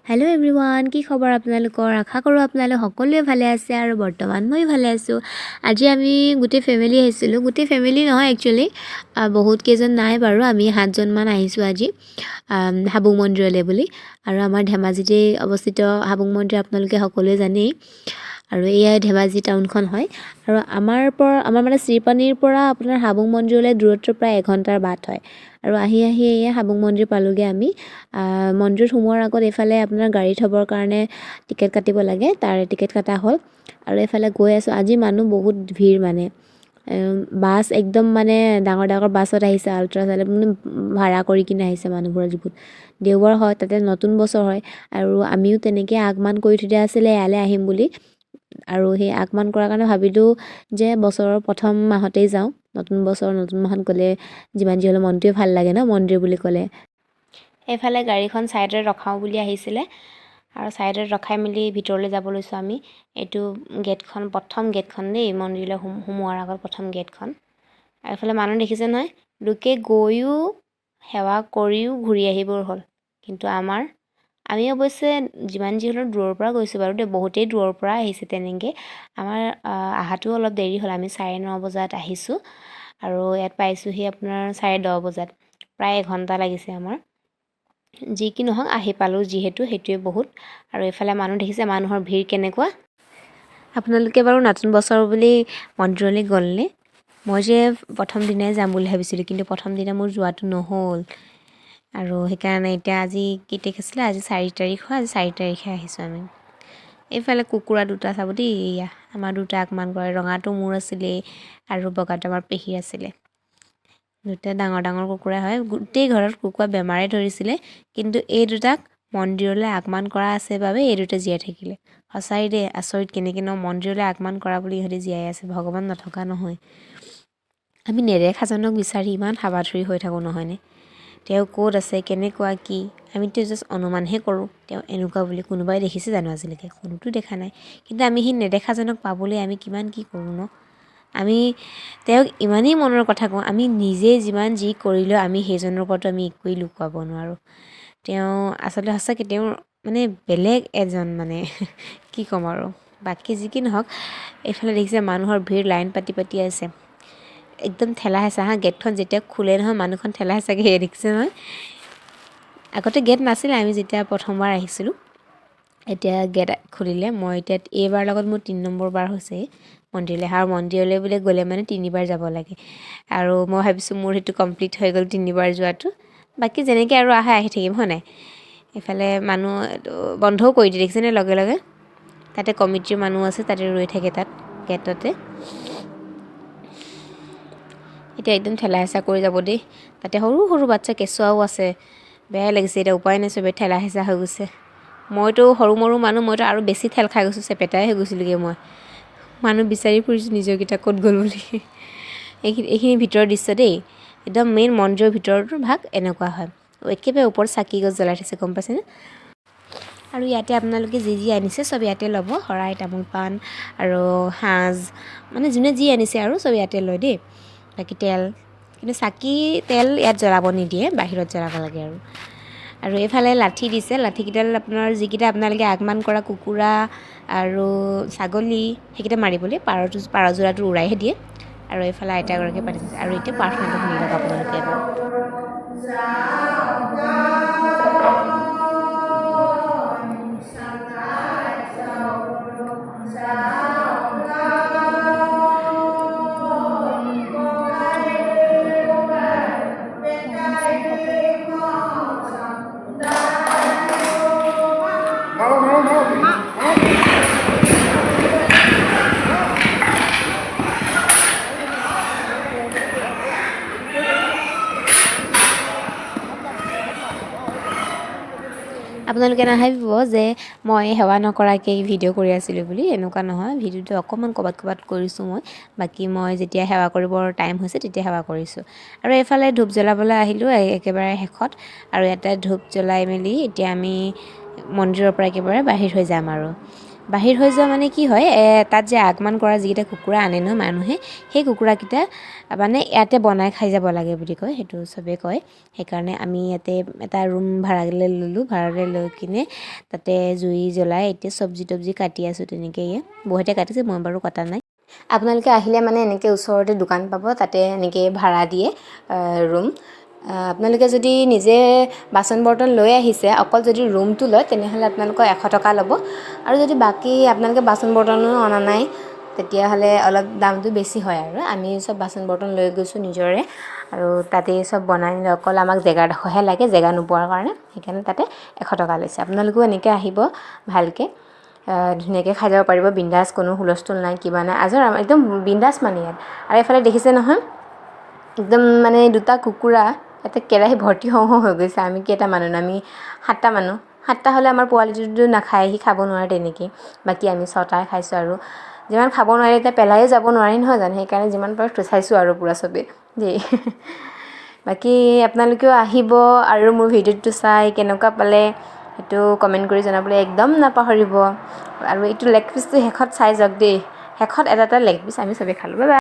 hello everyone কি খবৰ আপোনালোকৰ আশা কৰো আপোনালোক সকলোৱে ভালে আছে আৰু বৰ্তমান মই ভালে আছো আজি আমি গুটে ফ্যামিলি আহিছিলো গুটে ফ্যামিলি নহয় একচুয়ালি বহুত কেজন নাই বাৰু আমি 7 জন মান আহিছো আজি হাবুং মন্দিৰলে বুলি আৰু আমাৰ ধেমাজিতে অৱস্থিত হাবুং মন্দিৰ আপোনালোকে সকলোৱে জানেই আৰু এয়া ধেমাজি টাউনখন হয় আৰু আমাৰ মানে শ্ৰীপানীৰ পৰা আপোনাৰ হাবুং মন্দিৰলৈ দূৰত্ব প্ৰায় 1 ঘণ্টাৰ বাট হয় আৰু আহি এয়া হাবুং মন্দিৰ পালোগে আমি মন্দিৰ সোমোৱাৰ আগত এফালে আপোনাৰ গাড়ী থবৰ কাৰণে টিকেট কাটিব লাগে তাৰ টিকেট কাটা হ'ল আৰু এফালে গৈ আছো আজি মানুহ বহুত ভিৰ মানে বাস একদম মানে ডাঙৰ বাছত আহিছে আল্ট্ৰা মানে ভাড়া কৰি কিনে আহিছে মানুহবোৰ বহুত দেওবাৰ হয় তাতে নতুন বছৰ হয় আৰু আমিও তেনেকৈ আগমান কৰি থৈ দিয়া আছিলে ইয়ালে আহিম বুলি আৰু সেই আগমান কৰাৰ কাৰণে ভাবিলো যে বছৰৰ প্ৰথম মাহতেই যাওঁ নতুন বছৰ নতুন মাহত গ'লে যিমান যি হলো মনটোৱে ভাল লাগে ন মন্দিৰ বুলি ক'লে এফালে গাড়ীখন সাইডত ৰখাও বুলি আহিছিলে আৰু সাইডত ৰখাই মিলি ভিতৰলৈ যাব লৈছো আমি এটো গেটখন প্ৰথম গেটখন দেই মন্দিৰলৈ সোমোৱাৰ আগত প্ৰথম গেটখন আৰু এফালে মানুহ দেখিছে নহয় লোকে গৈও সেৱা কৰিও ঘূৰি আহিবৰ হ'ল কিন্তু আমি অৱশ্যে যিমান যি হলো দূৰৰ পৰা গৈছো বাৰু দে বহুতেই দূৰৰ পৰা আহিছে তেনেকৈ আমাৰ আহাটো অলপ দেৰি হ'ল আমি 9:30 বজাত আহিছো আৰু ইয়াত পাইছোহি আপোনাৰ 10:30 বজাত প্ৰায় 1 ঘণ্টা লাগিছে আমাৰ যি কি নহওক আহি পালো যিহেতু হেতুৱে বহুত আৰু এফালে মানুহ দেখিছে মানুহৰ ভিৰ কেনেকুৱা আপোনালোকে বাৰু নতুন বছৰ বুলি মন্দিৰলৈ গ'লনে মই যে প্ৰথম দিনাই যাম বুলি ভাবিছিলো কিন্তু প্ৰথম দিনা মোৰ যোৱাটো নহ'ল আৰু সেইকাৰণে এতিয়া আজি কি তাৰিখ আছিল আজি 4 তাৰিখ হয় আজি 4 তাৰিখে আহিছো আমি এইফালে কুকুৰা দুটা চাব দেই এয়া আমাৰ দুটা আগমান কৰে ৰঙাটো মোৰ আছিলে আৰু বগাটো আমাৰ পেহী আছিলে দুটা ডাঙৰ কুকুৰা হয় গোটেই ঘৰত কুকুৰা বেমাৰে ধৰিছিলে কিন্তু এই দুটাক মন্দিৰলৈ আগমান কৰা আছে বাবে এই দুটা জীয়াই থাকিলে সঁচাই দে আচৰিত কেনেকৈ ন মন্দিৰলৈ আগমান কৰা বুলি ইহঁতি জীয়াই আছে ভগৱান নথকা নহয় আমি নেদেখাজনক বিচাৰি ইমান হাবাথুৰি হৈ থাকো নহয়নে তেওঁ ক'ত আছে কেনেকুৱা কি আমিতো জাস্ট অনুমানহে কৰোঁ তেওঁ এনেকুৱা বুলি কোনোবাই দেখিছে জানো আজিলৈকে কোনোটো দেখা নাই কিন্তু আমি সেই নেদেখাজনক পাবলৈ আমি কিমান কি কৰোঁ ন আমি তেওঁক ইমানেই মনৰ কথা কওঁ আমি নিজে যিমান যি কৰিলেও আমি সেইজনৰ ওপৰতো আমি একোৱেই লুকুৱাব নোৱাৰোঁ তেওঁ আচলতে সঁচাকৈ তেওঁ মানে বেলেগ এজন মানে কি ক'ম আৰু বাকী যি কি নহওক এইফালে দেখিছে মানুহৰ ভিৰ লাইন পাতি আছে একদম ঠেলা হেঁচা গেটখন যেতিয়া খোলে নহয় মানুহখন ঠেলা হেঁচাকৈ দেখিছে নহয় আগতে গেট নাছিলে আমি যেতিয়া প্ৰথমবাৰ আহিছিলোঁ এতিয়া গেট খুলিলে মই এতিয়া এইবাৰ লগত মোৰ 3 নম্বৰ বাৰ হৈছে মন্দিৰলৈ আৰু মন্দিৰলৈ বোলে গ'লে মানে 3বাৰ যাব লাগে আৰু মই ভাবিছোঁ মোৰ সেইটো কমপ্লিট হৈ গ'ল 3বাৰ যোৱাটো বাকী যেনেকৈ আৰু আহি থাকিম হয় নাই এফালে মানুহ বন্ধও কৰি দিয়ে দেখিছেনে লগে তাতে কমিটিৰ মানুহ আছে তাতে ৰৈ থাকে তাত গেটতে এতিয়া একদম ঠেলা হেঁচা কৰি যাব দেই তাতে সৰু বাচ্চা কেঁচুৱাও আছে বেয়া লাগিছে এতিয়া উপায় নাই চবে ঠেলা হেঁচা হৈ গৈছে মইতো সৰু মানুহ মইতো আৰু বেছি ঠেল খাই গৈছোঁ চেপেটাই হৈ গৈছিলোঁগৈ মই মানুহ বিচাৰি ফুৰিছোঁ নিজৰকেইটা ক'ত গ'ল বুলি এইখিনি ভিতৰৰ দৃশ্য দেই একদম মেইন মন্দিৰৰ ভিতৰতো ভাগ এনেকুৱা হয় একেবাৰে ওপৰত চাকি গছ জ্বলাই থৈছে গম পাইছেনে আৰু ইয়াতে আপোনালোকে যি আনিছে চব ইয়াতে ল'ব শৰাই তামোল পাণ আৰু সাঁজ মানে যোনে যি আনিছে আৰু চব ইয়াতে লয় দেই বাকী তেল কিন্তু চাকি তেল ইয়াত জ্বলাব নিদিয়ে বাহিৰত জ্বলাব লাগে আৰু এইফালে লাঠি দিছে লাঠিকেইডাল আপোনাৰ যিকেইটা আপোনালোকে আগমান কৰা কুকুৰা আৰু ছাগলী সেইকেইটা মাৰিবলৈ পাৰযোৰাটো উৰাইহে দিয়ে আৰু এইফালে আইতাগৰাকীয়ে পাতিছে আৰু এতিয়া প্ৰাৰ্থনাটো শুনি লওক আপোনালোকে এবাৰ আপোনালোকে নাভাবিব যে মই সেৱা নকৰাকৈ ভিডিঅ' কৰি আছিলোঁ বুলি এনেকুৱা নহয় ভিডিঅ'টো অকণমান ক'ৰবাত কৰিছোঁ মই বাকী মই যেতিয়া সেৱা কৰিবৰ টাইম হৈছে তেতিয়া সেৱা কৰিছোঁ আৰু এইফালে ধূপ জ্বলাবলৈ আহিলোঁ একেবাৰে শেষত আৰু ইয়াতে ধূপ জ্বলাই মেলি এতিয়া আমি মন্দিৰৰ পৰা একেবাৰে বাহিৰ হৈ যাম আৰু বাহিৰ হৈ যোৱা মানে কি হয় তাত যে আগমন কৰা যিকেইটা কুকুৰা আনে ন মানুহে সেই কুকুৰাকেইটা মানে ইয়াতে বনাই খাই যাব লাগে বুলি কয় সেইটো চবেই কয় সেইকাৰণে আমি ইয়াতে এটা ৰুম ভাড়ালৈ ল'লোঁ ভাড়ালৈ লৈ কিনে তাতে জুই জ্বলাই এতিয়া চব্জি কাটি আছোঁ তেনেকৈ বহুতে কাটিছে মই বাৰু কটা নাই আপোনালোকে আহিলে মানে এনেকৈ ওচৰতে দোকান পাব তাতে এনেকৈ ভাড়া দিয়ে ৰুম আপোনালোকে যদি নিজে বাচন বৰ্তন লৈ আহিছে অকল যদি ৰুমটো লয় তেনেহ'লে আপোনালোকৰ 100 টকা ল'ব আৰু যদি বাকী আপোনালোকে বাচন বৰ্তনো অনা নাই তেতিয়াহ'লে অলপ দামটো বেছি হয় আৰু আমি সব বাচন বৰ্তন লৈ গৈছোঁ নিজৰে আৰু তাতেই সব বনাই নিলে অকল আমাক জেগাডোখৰহে লাগে জেগা নোপোৱাৰ কাৰণে সেইকাৰণে তাতে 100 টকা লৈছে আপোনালোকেও এনেকৈ আহিব ভালকৈ ধুনীয়াকৈ খাই যাব পাৰিব বিন্দাছ কোনো হুলস্থুল নাই কিবা নাই আজৰ একদম বিন্দাছ মানে ইয়াত আৰু এফালে দেখিছে নহয় একদম মানে দুটা কুকুৰা এটা কেৰাহী ভৰ্তি হওঁ হৈ গৈছে আমি কেইটা মানুহ আমি 7টা মানুহ 7টা হ'লে আমাৰ পোৱালিটো নাখায় সি খাব নোৱাৰে তেনেকৈ বাকী আমি 6টাই খাইছোঁ আৰু যিমান খাব নোৱাৰি এতিয়া পেলাইও যাব নোৱাৰি নহয় জানো সেইকাৰণে যিমান পাৰোঁ চাইছোঁ আৰু পুৰা চবেই দেই বাকী আপোনালোকেও আহিব আৰু মোৰ ভিডিঅ'টো চাই কেনেকুৱা পালে সেইটো কমেণ্ট কৰি জনাবলৈ একদম নাপাহৰিব আৰু এইটো লেগ পিচটো শেষত চাই যাওক দেই শেষত এটা লেগ পিচ আমি চবেই খালোঁ বাই বাই